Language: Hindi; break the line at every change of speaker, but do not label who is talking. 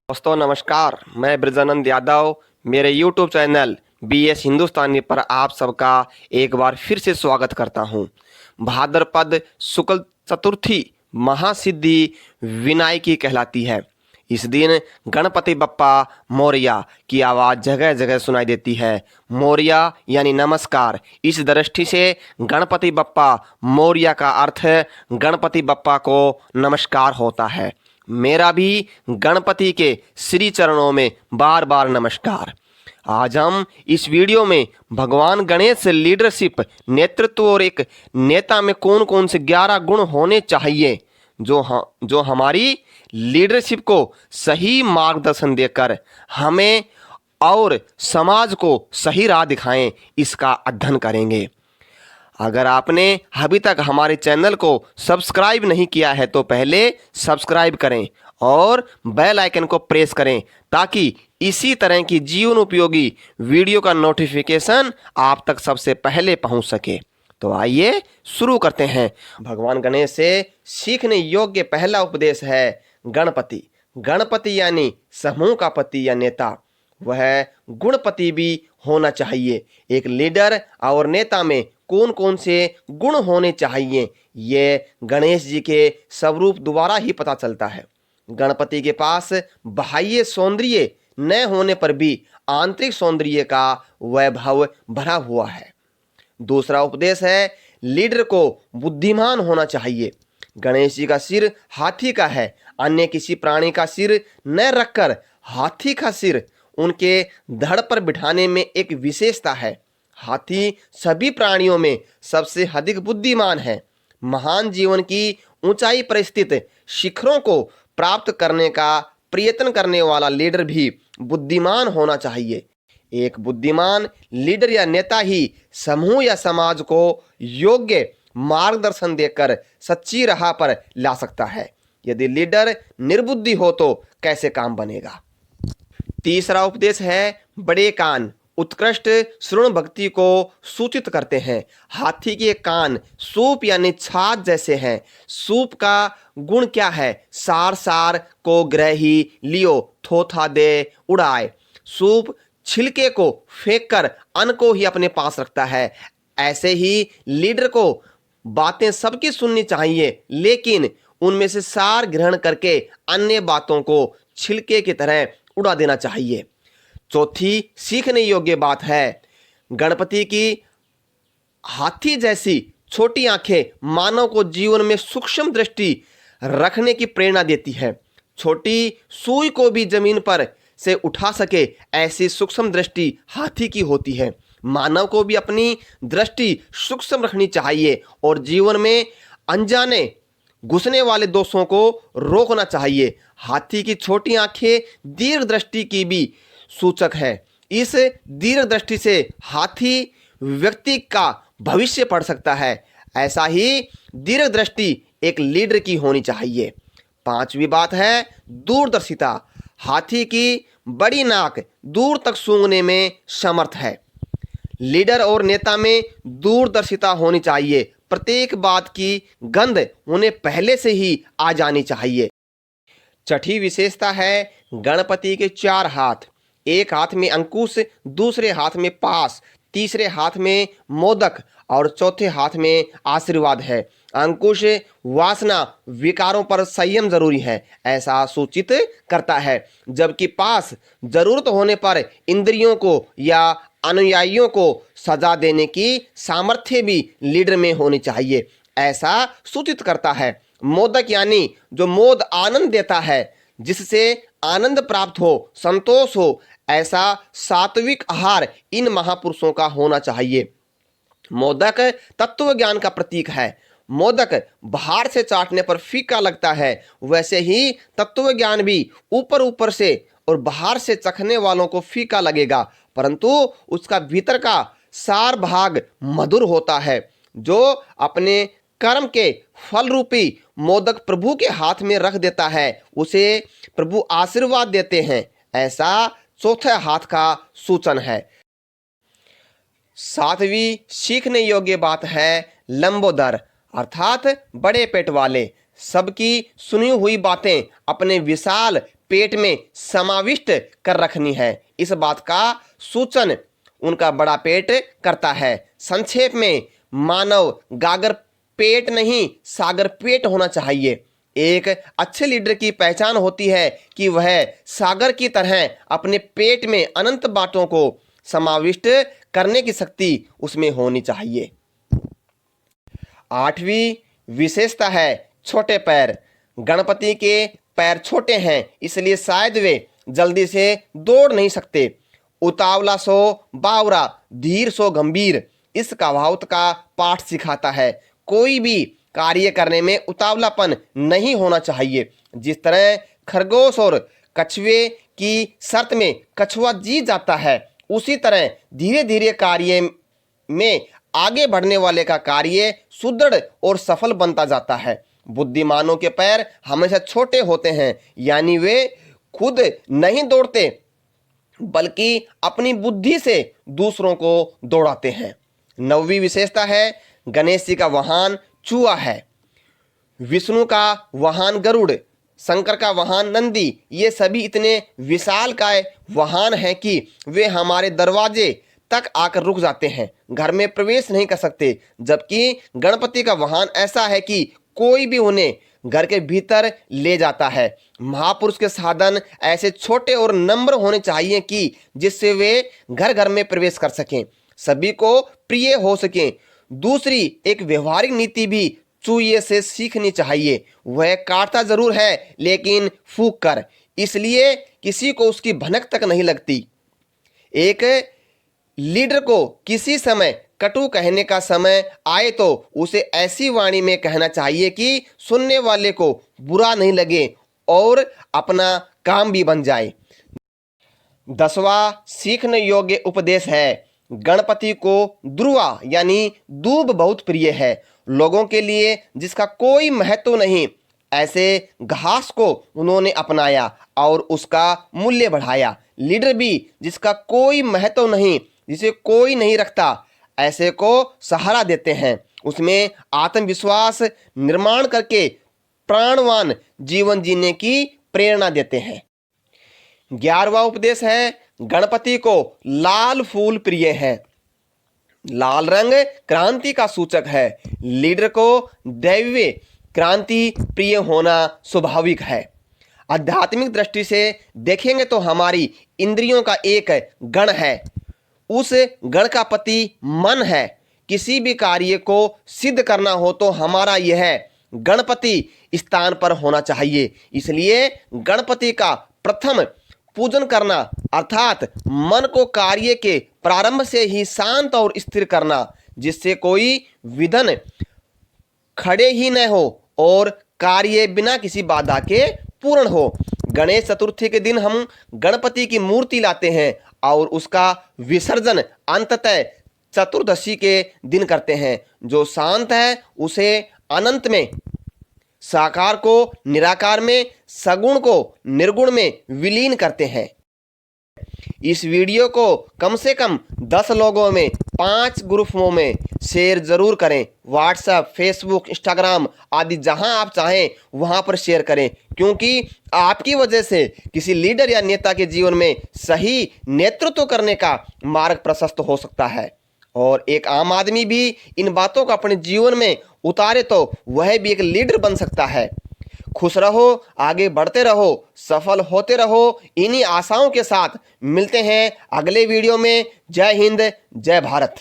दोस्तों नमस्कार, मैं ब्रजानंद यादव मेरे YouTube चैनल BS हिंदुस्तानी पर आप सबका एक बार फिर से स्वागत करता हूं। भाद्रपद शुक्ल चतुर्थी महासिद्धि विनायकी कहलाती है। इस दिन गणपति बप्पा मोरया की आवाज़ जगह जगह सुनाई देती है। मोरया यानी नमस्कार। इस दृष्टि से गणपति बप्पा मोरया का अर्थ गणपति बप्पा को नमस्कार होता है। मेरा भी गणपति के श्री चरणों में बार बार नमस्कार। आज हम इस वीडियो में भगवान गणेश से लीडरशिप, नेतृत्व और एक नेता में कौन कौन से 11 गुण होने चाहिए जो हमारी लीडरशिप को सही मार्गदर्शन देकर हमें और समाज को सही राह दिखाएं, इसका अध्ययन करेंगे। अगर आपने अभी तक हमारे चैनल को सब्सक्राइब नहीं किया है तो पहले सब्सक्राइब करें और बेल आइकन को प्रेस करें ताकि इसी तरह की जीवन उपयोगी वीडियो का नोटिफिकेशन आप तक सबसे पहले पहुंच सके। तो आइए शुरू करते हैं। भगवान गणेश से सीखने योग्य पहला उपदेश है गणपति। गणपति यानी समूह का पति या नेता। वह गुणपति भी होना चाहिए। एक लीडर और नेता में कौन कौन से गुण होने चाहिए, ये गणेश जी के स्वरूप द्वारा ही पता चलता है। गणपति के पास बाह्य सौंदर्य न होने पर भी आंतरिक सौंदर्य का वैभव भरा हुआ है। दूसरा उपदेश है लीडर को बुद्धिमान होना चाहिए। गणेश जी का सिर हाथी का है। अन्य किसी प्राणी का सिर न रखकर हाथी का सिर उनके धड़ पर बिठाने में एक विशेषता है। हाथी सभी प्राणियों में सबसे अधिक बुद्धिमान है। महान जीवन की ऊंचाई पर स्थित शिखरों को प्राप्त करने का प्रयत्न करने वाला लीडर भी बुद्धिमान होना चाहिए। एक बुद्धिमान लीडर या नेता ही समूह या समाज को योग्य मार्गदर्शन देकर सच्ची राह पर ला सकता है। यदि लीडर निर्बुद्धि हो तो कैसे काम बनेगा। तीसरा उपदेश है बड़े कान उत्कृष्ट श्रवण भक्ति को सूचित करते हैं। हाथी के कान सूप यानी छाछ जैसे हैं। सूप का गुण क्या है? सार सार को ग्रही लियो थोथा दे उड़ाए। सूप छिलके को फेंककर अन्न को ही अपने पास रखता है। ऐसे ही लीडर को बातें सबकी सुननी चाहिए, लेकिन उनमें से सार ग्रहण करके अन्य बातों को छिलके की तरह उड़ा देना चाहिए। चौथी सीखने योग्य बात है गणपति की हाथी जैसी छोटी आंखें मानव को जीवन में सूक्ष्म दृष्टि रखने की प्रेरणा देती है। छोटी सुई को भी जमीन पर से उठा सके ऐसी सूक्ष्म दृष्टि हाथी की होती है। मानव को भी अपनी दृष्टि सूक्ष्म रखनी चाहिए और जीवन में अनजाने घुसने वाले दोषों को रोकना चाहिए। हाथी की छोटी आंखें दीर्घ दृष्टि की भी सूचक है। इस दीर्घ दृष्टि से हाथी व्यक्ति का भविष्य पढ़ सकता है। ऐसा ही दीर्घ दृष्टि एक लीडर की होनी चाहिए। पांचवी बात है दूरदर्शिता। हाथी की बड़ी नाक दूर तक सूंघने में समर्थ है। लीडर और नेता में दूरदर्शिता होनी चाहिए। प्रत्येक बात की गंध उन्हें पहले से ही आ जानी चाहिए। छठी विशेषता है गणपति के 4 हाथ। एक हाथ में अंकुश, दूसरे हाथ में पास, तीसरे हाथ में मोदक और चौथे हाथ में आशीर्वाद है। अंकुश वासना विकारों पर संयम जरूरी है, ऐसा सूचित करता है, जबकि पास जरूरत होने पर इंद्रियों को या अनुयायियों को सजा देने की सामर्थ्य भी लीडर में होनी चाहिए, ऐसा सूचित करता है। मोदक यानी जो मोद आनंद देता है, जिससे आनंद प्राप्त हो, संतोष हो, ऐसा सात्विक आहार इन महापुरुषों का होना चाहिए। मोदक तत्व ज्ञान का प्रतीक है। मोदक बाहर से चाटने पर फीका लगता है, वैसे ही तत्व ज्ञान भी ऊपर ऊपर से और बाहर से चखने वालों को फीका लगेगा, परंतु उसका भीतर का सार भाग मधुर होता है। जो अपने कर्म के फल रूपी मोदक प्रभु के हाथ में रख देता है, उसे प्रभु आशीर्वाद देते हैं, ऐसा चौथे हाथ का सूचन है। सातवीं सीखने योग्य बात है लंबोदर अर्थात बड़े पेट वाले। सबकी सुनी हुई बातें अपने विशाल पेट में समाविष्ट कर रखनी है। इस बात का सूचन उनका बड़ा पेट करता है। संक्षेप में मानव गागर पेट नहीं सागर पेट होना चाहिए। एक अच्छे लीडर की पहचान होती है कि वह सागर की तरह अपने पेट में अनंत बातों को समाविष्ट करने की शक्ति उसमें होनी चाहिए। 8वीं विशेषता है छोटे पैर। गणपति के पैर छोटे हैं, इसलिए शायद वे जल्दी से दौड़ नहीं सकते। उतावला सो बावरा, धीर सो गंभीर, इस कहावत का पाठ सिखाता है। कोई भी कार्य करने में उतावलापन नहीं होना चाहिए। जिस तरह खरगोश और कछुए की शर्त में कछुआ जीत जाता है, उसी तरह धीरे धीरे कार्य में आगे बढ़ने वाले का कार्य सुदृढ़ और सफल बनता जाता है। बुद्धिमानों के पैर हमेशा छोटे होते हैं, यानी वे खुद नहीं दौड़ते बल्कि अपनी बुद्धि से दूसरों को दौड़ाते हैं। 9वीं विशेषता है गणेश जी का वाहन चूहा है, विष्णु का वाहन गरुड़, शंकर का वाहन नंदी। ये सभी इतने विशालकाय वाहन हैं कि वे हमारे दरवाजे तक आकर रुक जाते हैं, घर में प्रवेश नहीं कर सकते। जबकि गणपति का वाहन ऐसा है कि कोई भी उन्हें घर के भीतर ले जाता है। महापुरुष के साधन ऐसे छोटे और नम्र होने चाहिए कि जिससे वे घर घर में प्रवेश कर सकें, सभी को प्रिय हो सकें। दूसरी एक व्यवहारिक नीति भी चूहे से सीखनी चाहिए। वह काटता जरूर है लेकिन फूंक कर, इसलिए किसी को उसकी भनक तक नहीं लगती। एक लीडर को किसी समय कटु कहने का समय आए तो उसे ऐसी वाणी में कहना चाहिए कि सुनने वाले को बुरा नहीं लगे और अपना काम भी बन जाए। 10वां सीखने योग्य उपदेश है गणपति को ध्रुवा यानी दूब बहुत प्रिय है। लोगों के लिए जिसका कोई महत्व नहीं, ऐसे घास को उन्होंने अपनाया और उसका मूल्य बढ़ाया। लीडर भी जिसका कोई महत्व नहीं, जिसे कोई नहीं रखता, ऐसे को सहारा देते हैं, उसमें आत्मविश्वास निर्माण करके प्राणवान जीवन जीने की प्रेरणा देते हैं। 11वां उपदेश है गणपति को लाल फूल प्रिय है। लाल रंग क्रांति का सूचक है। लीडर को दैवीय क्रांति प्रिय होना स्वाभाविक है। आध्यात्मिक दृष्टि से देखेंगे तो हमारी इंद्रियों का एक गण है, उस गण का पति मन है। किसी भी कार्य को सिद्ध करना हो तो हमारा यह गणपति स्थान पर होना चाहिए। इसलिए गणपति का प्रथम पूजन करना अर्थात मन को कार्य के प्रारंभ से ही शांत और स्थिर करना, जिससे कोई विघ्न खड़े ही न हो और कार्य बिना किसी बाधा के पूर्ण हो। गणेश चतुर्थी के दिन हम गणपति की मूर्ति लाते हैं और उसका विसर्जन अंततः चतुर्दशी के दिन करते हैं। जो शांत है उसे अनंत में, साकार को निराकार में, सगुण को निर्गुण में विलीन करते हैं। इस वीडियो को कम से कम 10 लोगों में 5 ग्रुपों में शेयर जरूर करें। व्हाट्सएप, फेसबुक, इंस्टाग्राम आदि जहां आप चाहें वहां पर शेयर करें, क्योंकि आपकी वजह से किसी लीडर या नेता के जीवन में सही नेतृत्व करने का मार्ग प्रशस्त हो सकता है। और एक आम आदमी भी इन बातों को अपने जीवन में उतारे तो वह भी एक लीडर बन सकता है। खुश रहो, आगे बढ़ते रहो, सफल होते रहो। इन्हीं आशाओं के साथ मिलते हैं अगले वीडियो में। जय हिंद, जय भारत।